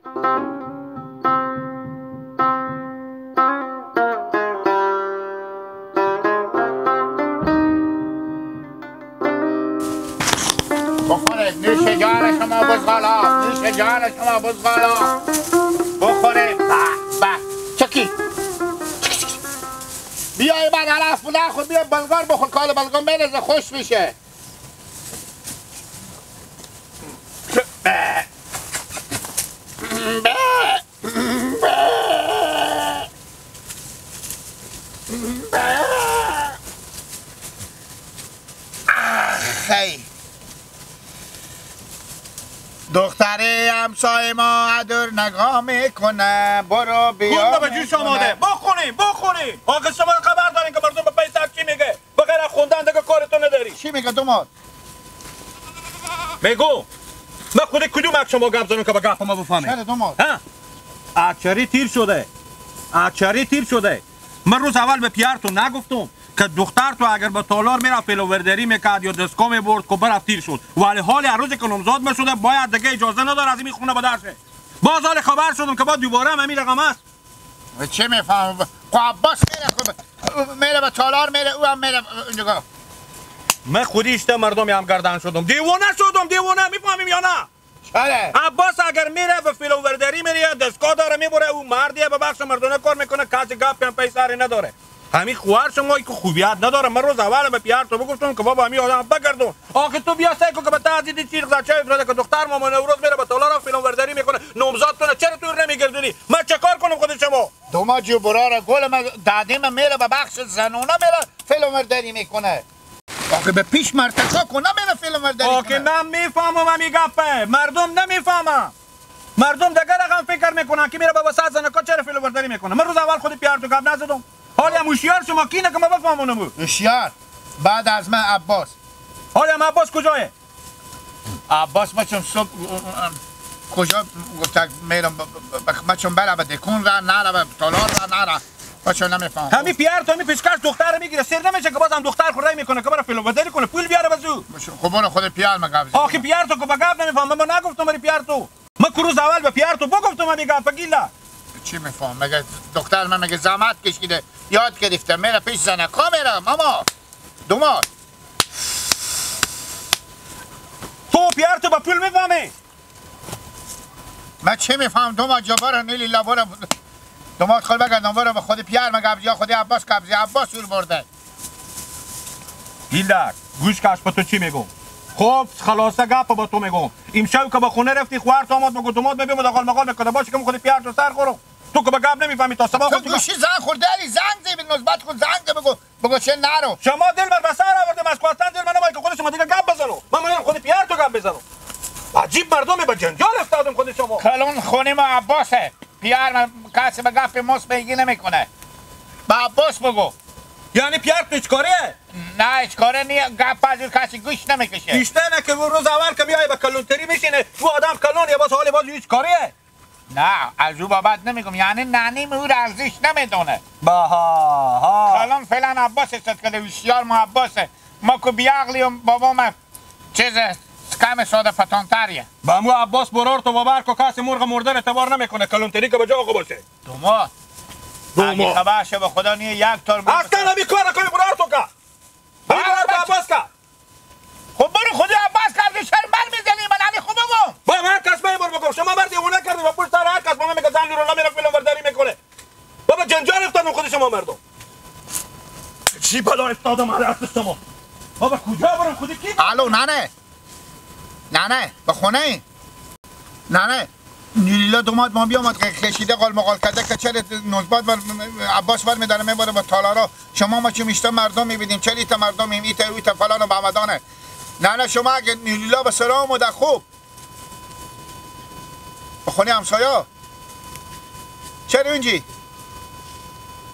بخورید نوش جان شما بزغالا، نوش جان شما بزغالا. بخورید. چکی بیای بعد علف نخور، بیا بلغار بخور، کال بلغار میرزه خوش میشه. خیلی دختره همسایه ما عدر نگاه میکنه، برو بیا. خونده به جوش آماده، بخونیم. آقا شما خبر دارین که مردم به پیسر چی میگه؟ بغیر خوندن دیگه کارتون نداری. چی میگه دوماد؟ میگو من خود کدوم اک شما گپ زنم که به گپ ما بفهمیم؟ چرا دوماد؟ اکچری تیر شده. من روز اول به پیرتون نگفتم که دختر تو اگر به تالار میرفت فلووردری میکرد یا دسکو میبرد که برفت تیر شد، ولی حال هر روزی که نامزاد میشده باید دیگه اجازه نداره از این خونه به درشه. باز حال خبر شدم که بعد دوباره هم همین رقم است. چه میفهمم؟ عباس میره به تالار میره، او هم میره نگاه. من خودی اشته مردمی هم گردن شدم، دیوانه میفهمیم یا نه؟ چره؟ عباس اگر میره به فلووردری میره دسکا داره میبره، او مردیه به بخش مردونه کار میکنه، کسی گپی هم پیسری نداره. همین خوار شما که خوبیت نداره. من روز اول به پیار تو بگفتم که بابا همین آدم بگردون، آخه تو بیا سعی کن که به تعدیدی چیز چه افراده که دختر مامان نوروز میره به تالار فلووردری میکنه، نامزاد کنه، چرا تو نمیگردونی؟ من چه کار کنم خود شما؟ دوما جو براره گل من دادیم میره به بخش زنونه میره فلووردری میکنه. آخه به پیش مرتکا کنه میره فلووردری کنه. آخه من میفهمم همین گپه، مردم نمیفهمم. مردم دیگه رقم فکر میکنن که میره با وسط زنکا چرا فلووردری میکنه. من روز اول خود پیار تو گپ نزدم. حالی هم هوشیار شما کینه که ما بفهمونم. هوشیار بعد از من عباس. حالی هم عباس کجایه؟ عباس ما چون صبح کجا گفت میرم ما چون بره به دکون را نره به تالار را نره، ما چون نمیفهم. همین پیار تو همین پیشکش دختر میگیره، سر نمیشه که بازم دختر خورای میکنه که برای فلووردری کنه، پول بیاره بزو. خب اون خود پیار مگه؟ آخه پیار تو که به گپ نمیفهم. من نگفتم برای پیار تو. من روز اول به پیار تو بگفتم همین گپ گیلا. چی میفهم؟ مگه دختر من مگه زحمت کشیده یاد گرفته میره پیش زنکا میره. ماما دوماد تو پیار تو با پول میفهمی؟ من چه میفهم؟ دوماد جبار نیلی لباره دوماد خود بگردم برو به خود پیار مگه یا خود عباس قبضی عباس سور برده. گیلدر گوش کش با تو چی میگم؟ خب خلاصه گپ با تو میگم. امشب که به خونه رفتی خوار تو آمد بگو دوماد ببین داخل مقال میکنه باشه که خود پیار تو سر خورم. تو که به گپ نمیفهمی تا صبح تو گوشی زنگ خورده علی زنگ زی به نسبت خود زنگ ده بگو چه نرو. شما دل من بسر آوردم از خواستن دل من نمایی که خود شما دیگه گپ بزنو. من خود پیار تو گپ بزنو. عجیب مردمی به جنجال افتادم خود شما. کلون خونه ما عباسه. پیار من کسی به گپ مس میگی نمیکنه. با عباس بگو. یعنی پیار تو چیکاره؟ نه اچکاره نی گپ پذیر کسی گوش نمیکشه. بیشتر نه که روز اول که میای به کلونتری میشینه تو آدم کلون یا باز حال باز هیچ کاریه. نه از او بابت نمیگم، یعنی نانیم او ارزش نمیدونه. باها کلون فعلا عباس است که هوشیار ما عباسه. ما که بیعقلیم بابا من چیز کم ساده پتانتریه. با مو عباس برار تو بابر که کسی مرغ مرده اعتبار نمیکنه، کلونتری که به جا آقا باشه. دوما اگه خبر شه به خدا نیه یک تار بود اصلا نمی کار نکنی برار تو که برار تو عباس که خب برو خود عباس که شرم بر میزنی من علی خوب بگم با من کس میبر بگم شما مردی اونه کردی و پشت سر هر کس با من میگه زن رو نمیره فلووردری میکنه. بابا جنجال افتادم خود شما مردم. چی بلا افتادم هر هست شما. بابا کجا برم خودی کی؟ الو نه به خونه نه نیلیلا دوماد ما بیامد که خشیده قال مقال کرده که چرا نوزباد و عباس ور میداره میباره با تالارا. شما ما چه میشته مردم میبینیم چرا ایتا مردم ایتا فلان و بهمدانه. نه شما اگه نیلیلا به سلام و در خوب به خونه همسایا چرا اونجی؟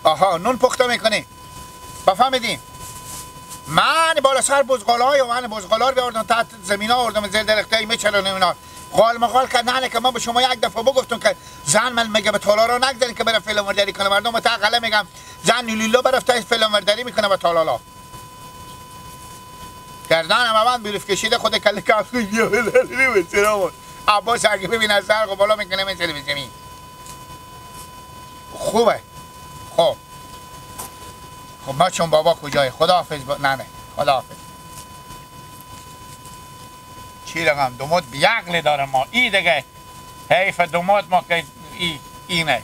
آها نون پخته میکنی بفهمیدیم. من بالا سر بزغالای و من بزغالار بیاردم تحت زمین ها آوردم زیر درخته میچلونم اینا قال مقال کرد. نه که من به شما یک دفعه بگفتم که زن من میگه به تالارا نگذارین که بره فلووردری کنه. مردم متعقله میگم زن نیلیلا برفته فلووردری میکنه به تالالا. گردن هم من بیرف کشیده خود کله کافی عباس اگه ببین از زرق و بالا میکنه مثل تلویزیونی. خوبه. خب ما چون بابا کجای خداحافظ نه خداحافظ. چی رقم دومات بیعقلی داره ما ای دیگه حیف دومات ما که اینه.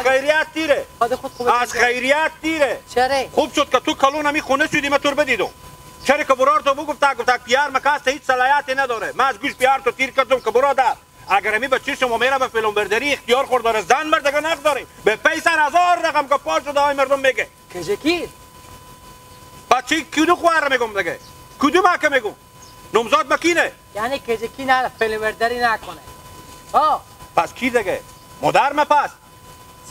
خیریت دیره از خیریت دیره خوب شد که تو کلون همی خونه شدی من تو رو بدیدم چرا که برار تو بگفت گفت پیار مکاست هیچ صلاحیتی نداره من از گوش پیار تو تیر کردم که برادر اگر همی بچه شما میره به فیلم برداری اختیار خورداره زن مردگه نقد داریم به پیسر 1000 رقم که پاس شده های مردم میگه کجکی بچه کدو خوار میگم دیگه کدو مکه میگم نمزاد مکینه یعنی کجکی نه فیلم برداری نکنه ها پس کی دیگه مادر پس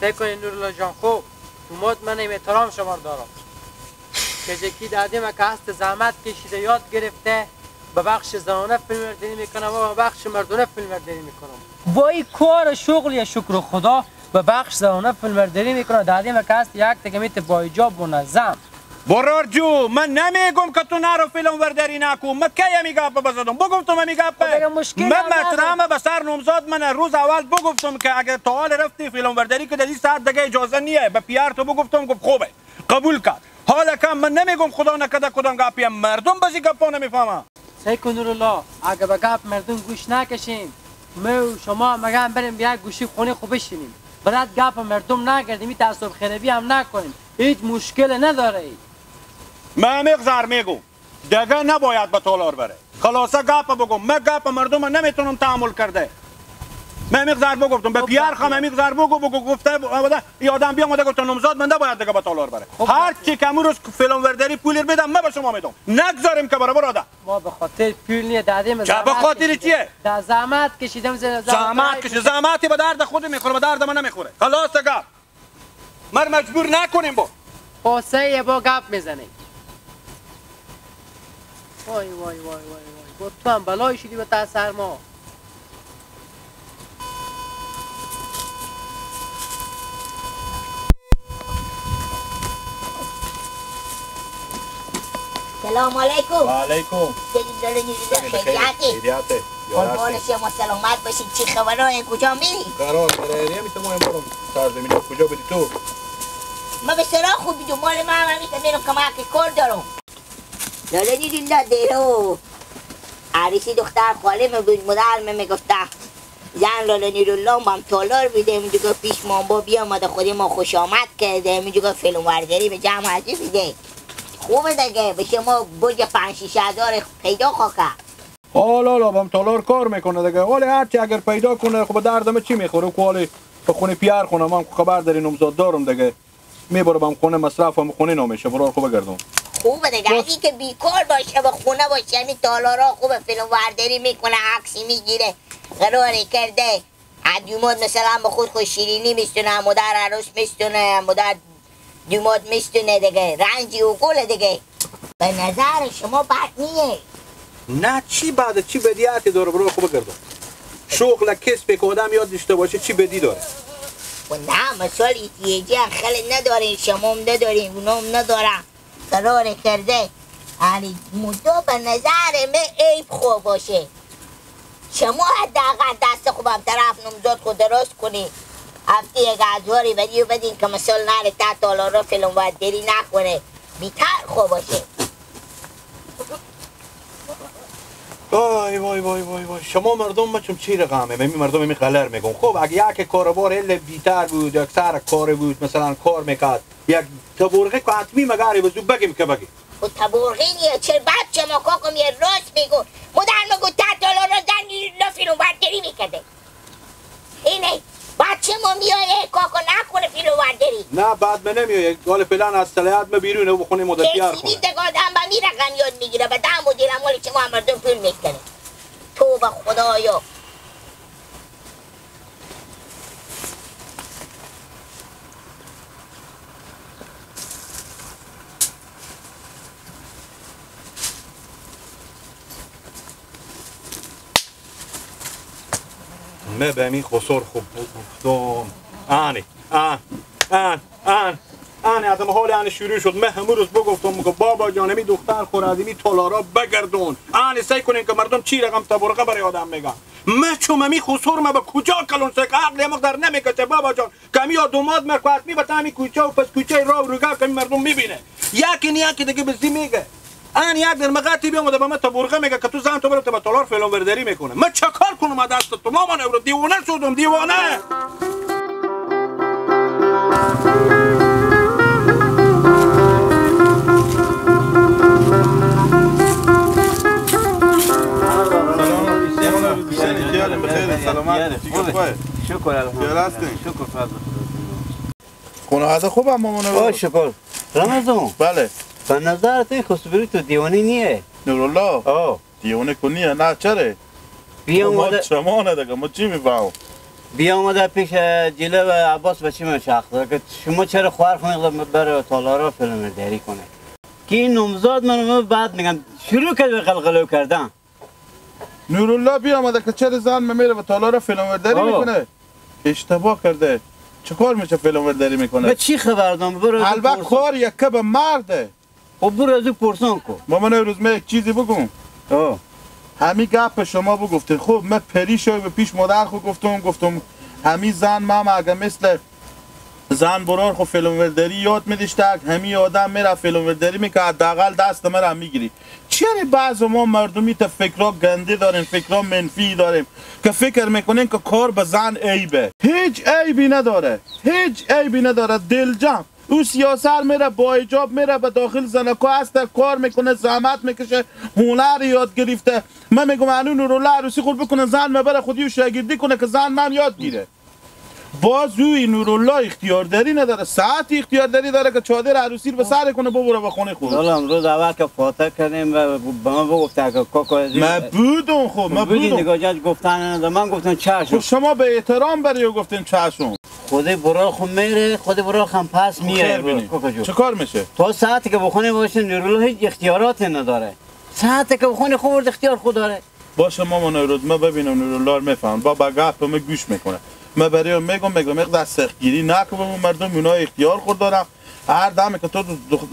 سعی کنید نورالله جان خوب تو مد من احترام شما دارم کجکی دادیم که هست زحمت کشیده یاد گرفته به بخش زنانه فیلم برداری میکنم و به بخش مردونه فیلم برداری میکنم وای کار شغلی شکر خدا به بخش زنانه فیلم برداری میکنم دادیم که هست یک تکمیت با ایجاب منظم برار جو من نمیگم که تو نرو فیلم برداری نکن من کی میگم بزدم بگم تو میگم من مطرحم به سر نمزاد من روز اول بگفتم که اگر تا حال رفتی فیلم برداری که در این ساعت دیگه اجازه نیه به پیار تو بگفتم گفت خوبه قبول کرد حالا که من نمیگم خدا نکده کدام گپی مردم بازی گپا نمیفهمم سعی کن نورالله اگه به گپ مردم گوش نکشیم ما و شما مگم بریم یک گوشی خونه خوب بشینیم برات گپ مردم نگردیم این تعصب خرابی هم نکنیم هیچ مشکل نداره من مقدار میگم دیگه نباید به تالار بره خلاصه گپ بگم من گپ مردم نمیتونم تحمل کرده من مقدار بگفتم به پیار خم مقدار بگو گفته یادم بیام گفت نمزاد من نباید دیگه به تالار بره هر چی که امروز فیلم برداری پول بدم من به شما میدم نگذاریم که برابر آده ما به خاطر پول نیه دادیم چه به خاطر چیه در زحمت کشیدم زحمتی به درد خود میخوره به درد من نمیخوره خلاص گپ من مجبور نکنیم با خاصه با گپ میزنیم وای وای وای وای وای تو هم بلای شدی به تاثیر ما سلام علیکم و علیکم خیریاته قربان شما سلامت باشید چی خبرهای کجا میری؟ قرار برای میتونم برم سرزمین کجا بدی تو؟ من به سرا خوبی دو مال من میتونم کمک کار دارم لاله دیدیم دیرو عریسی دختر خاله بود مدر میگفته زن لاله نیرالله با هم تالار بیده میگه پیش مامبا بیامده خودی ما خوش آمد کرده میگه فیلم برداری به جمع حضی بیده خوبه دیگه به شما برج 5-6 هزار پیدا خواهد حالا با هم تالار کار میکنه دیگه ولی هرچی اگر پیدا کنه خب دردم چی میخوره که به خونه پیار خونه من خبر داری نمزاد دارم دیگه میبرم خونه مصرف هم خونه نمیشه برای خوب بگردم خوبه دیگه اگه که بیکار باشه به خونه باشه یعنی تالارا خوبه فیلم برداری میکنه عکسی میگیره قراری کرده دیوماد مثلا به خود شیرینی میستونه مادر عروس میستونه مادر دیوماد میستونه دیگه رنجی و گل دیگه به نظر شما بد نیه نه چی بعد چی بدیاتی داره برای خوب بگردم شغل کسب که آدم یاد داشته باشه چی بدی داره و نه مثال ایتیجی خیلی ندارین شما هم ندارین اونا هم ندارن قرار کرده یعنی مدو به نظر من عیب خوب باشه شما حداقل دست خوبم طرف نمزاد خود درست کنی هفته یک ادواری بدی و بدین که مثال نره تا تالارا فیلم برداری نکنه بیتر خوب باشه وای وای وای وای وای شما مردم ما چون چی رقمه من مردم می غلر میگم خب اگه یک کاروبار ال بیتر بود یک سر کار بود مثلا کار میکرد یک تبورقه که حتمی مگاری بزو بگیم که بگیم و تبورقه نیه چرا بچه ما کاکم یه راست میگو مدر میگو تا تالارا زن فیلم برداری میکرده اینه بچه ما میایه کاکو نکنه فیلم برداری نه بعد من نمیایه گال پلان از صلاحیت ما بیرونه و بخونه مدت پیار کنه کسی دیگه آدم با می رقم یاد میگیره به دم و دیرم ولی چه ما مردم فیلم میکنه تو به خدایا من به می خسر خوب گفتم آنی از حال آن شروع شد. من همون روز بگفتم که بابا جان می دختر خور از این تالارا بگردون. آنی سعی کنین که مردم چی رقم تبرقه برای آدم میگن. من چون می خسر من به کجا کلون سه که عقل مقدار نمیکشه بابا جان. کمی دوماد مرکوات می بتامی کوچه و پس کوچه راه روگا کمی مردم میبینه. یکی دیگه بزی میگه. آن یک در مقاطی بیامده به من تبرقه میگه که تو زن تو برات به تالار فلان برداری میکنه. من چه کار کنم از دست تو مامان رو دیوانه شدم دیوانه. شکر الحمدلله. شکر فضل. خونه هذا خوب هم مامان. شکر. رمضان. بله. به نظرت این خسبری تو دیوانی نیه؟ نورالله. دیوانه کنیه نه چره؟ بیامده. شما نداره ما چی میفهمم؟ بیامده پیش جلو عباس به چی من شخص که شما چرا خوار خونید برای تالارا فیلم داری کنه؟ که این نمزاد من بعد میگم شروع کرد به قلقلو کردن. نورالله بیامده که چرا زن میره به تالار فیلم داری میکنه؟ اشتباه کرده. چه کار میشه فیلم داری میکنه؟ به چی خبر دارم؟ برو البته کار یکه به مرده. خب برو از او پرسان کن. مامان روز من یک چیزی بگم. همین گپ شما بگفتین. خب من پریشو به پیش مادر خود گفتم همین زن ماما اگه مثل زن برار خو فیلم ورداری یاد میدیشتک همین آدم میره فیلم ورداری میکنه حداقل دست مرا میگیری. چرا بعض ما مردمی تا فکرها گنده داریم فکرها منفی داریم که فکر میکنین که کار به زن عیبه. هیچ عیبی نداره دلجم. او سیاسر میره با حجاب میره به داخل زنکا هست کار میکنه زحمت میکشه هنر یاد گرفته. من میگم انو نورالله عروسی خود بکنه زن مبره خودی و شاگردی کنه که زن من یاد گیره. باز اوی نورالله اختیارداری نداره ساعت اختیارداری داره که چادر عروسی رو به سر کنه ببره به خونه خود. حالا امروز اول که فاتح کردیم به من بگفته که کاکا من بودم. خب من بودم نگاه جاج گفتن نداره من گفتم چشم. خب شما به احترام برای گفتین چشم. خودی برای خود میره خودی برای خود پس میره. چه کار میشه؟ تو ساعتی که بخونه باشه نورالله هیچ اختیاراتی نداره. ساعتی که بخونه خود اختیار خود داره. باشه مامان نورالله من ببینم نورالله رو میفهم با گپ من گوش میکنه. من برای میگم یک دست سختگیری نکنم مردم اونا اختیار خود دارم. هر دمی که تو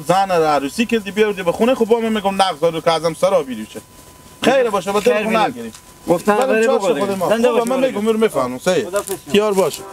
زن عروسی کردی بیاردی به خونه خب با من میگم نگذار که ازم سرا بیریشه. خیره باشه با دل خونه نگیری. گفتن برای بگو. من میگم میفهمم. سعی. اختیار باشه.